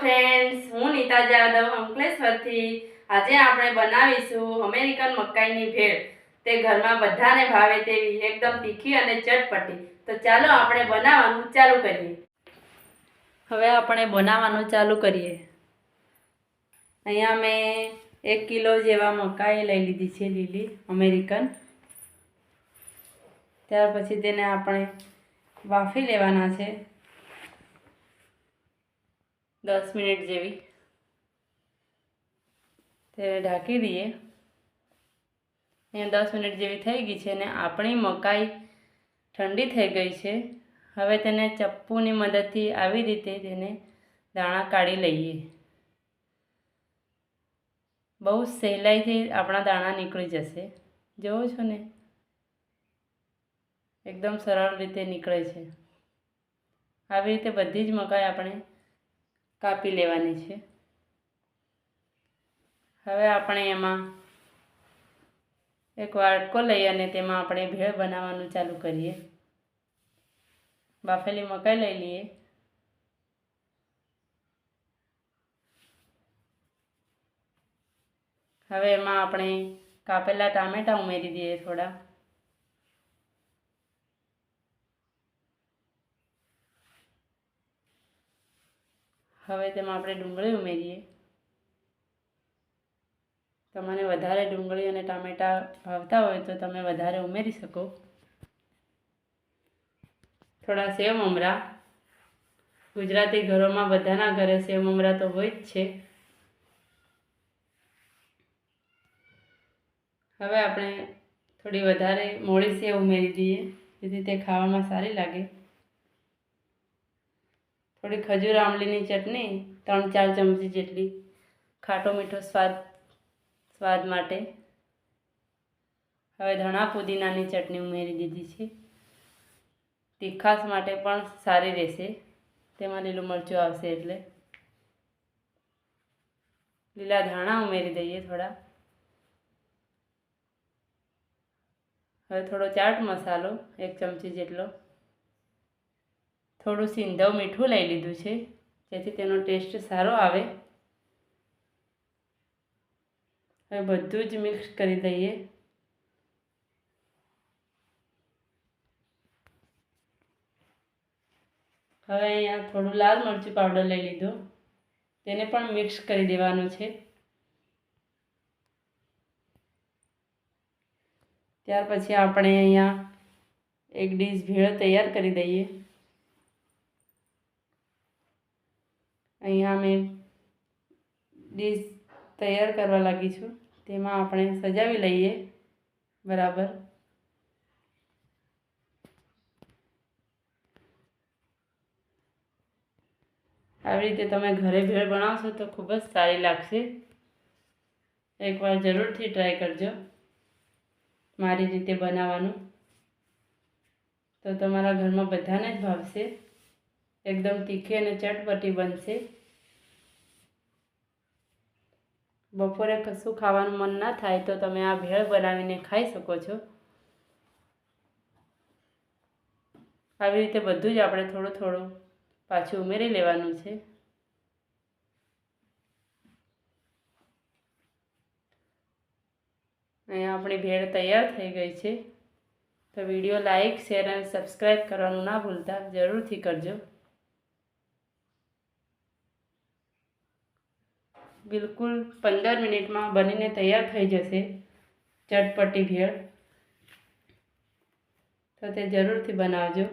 Friends, હું નીતા જાદવ અંકલેશ્વરથી. આજે આપણે બનાવીશું અમેરિકન મકાઈની ભેળ. તે ઘરમાં બધાને ભાવે તેવી એકદમ તીખી અને ચટપટી. તો ચાલો આપણે બનાવવાનું ચાલુ કરીએ. હવે આપણે બનાવવાનું ચાલુ કરીએ. અહીંયા મેં 1 કિલો જેવા મકાઈ લઈ લીધી છે, લીલી અમેરિકન. ત્યાર પછી તેને આપણે બાફી લેવાના છે 10 મિનિટ જેવી. તેને ઢાંકી દઈએ. અહીંયા 10 મિનિટ જેવી થઈ ગઈ છે અને આપણી મકાઈ ઠંડી થઈ ગઈ છે. હવે તેને ચપ્પુની મદદથી આવી રીતે તેને દાણા કાઢી લઈએ. બહુ સહેલાઈથી આપણા દાણા નીકળી જશે. જોવો છો ને, એકદમ સરળ રીતે નીકળે છે. આવી રીતે બધી જ મકાઈ આપણે કાપી લેવાની છે. હવે આપણે એમાં એક વાટકો લઈ અને તેમાં આપણે ભેળ બનાવવાનું ચાલુ કરીએ. બાફેલી મકાઈ લઈ લઈએ. હવે એમાં આપણે કાપેલા ટામેટાં ઉમેરી દઈએ થોડા. હવે તેમાં આપણે ડુંગળી ઉમેરીએ. તમને વધારે ડુંગળી અને ટામેટાં ભાવતા હોય તો તમે વધારે ઉમેરી શકો. થોડા સેવ મમરા. ગુજરાતી ઘરોમાં બધાના ઘરે સેવ મમરા તો હોય જ છે. હવે આપણે થોડી વધારે મોળી સેવ ઉમેરી દઈએ, જેથી તે ખાવામાં સારી લાગે. થોડી ખજૂર આમલીની ચટણી 3-4 ચમચી જેટલી, ખાટો મીઠો સ્વાદ માટે. હવે ધણા પુદીનાની ચટણી ઉમેરી દીધી છે. તીખાશ માટે પણ સારી રહેશે. તેમાં લીલું મરચું આવશે એટલે. લીલા ધાણા ઉમેરી દઈએ થોડા. હવે થોડો ચાટ મસાલો 1 ચમચી જેટલો. થોડું સિંધવ મીઠું લઈ લીધું છે, જેથી તેનો ટેસ્ટ સારો આવે. હવે બધું જ મિક્સ કરી દઈએ. હવે અહીંયા થોડું લાલ મરચું પાવડર લઈ લીધું, તેને પણ મિક્સ કરી દેવાનું છે. ત્યાર પછી આપણે અહીંયા એક ડીશ ભેળ તૈયાર કરી દઈએ. અહીંયા મેં ડીશ તૈયાર કરવા લાગી છું. તેમાં આપણે સજાવી લઈએ બરાબર. આવી રીતે તમે ઘરે ભેળ બનાવશો તો ખૂબ જ સારી લાગશે. એકવાર જરૂરથી ટ્રાય કરજો મારી રીતે બનાવવાનું. તો તમારા ઘરમાં બધાને જ ભાવશે. એકદમ તીખી અને ચટપટી બનશે. બપોરે કશું ખાવાનું મન ના થાય તો તમે આ ભેળ બનાવીને ખાઈ શકો છો. આવી રીતે બધું જ આપણે થોડું થોડું પાછું ઉમેરી લેવાનું છે. અહીંયા આપણી ભેળ તૈયાર થઈ ગઈ છે. તો વિડીયો લાઈક, શેર અને સબસ્ક્રાઈબ કરવાનું ના ભૂલતા. જરૂરથી કરજો. બિલકુલ 15 મિનિટમાં બનીને તૈયાર થઈ જશે ચટપટી ભેળ. તો તે જરૂરથી બનાવજો.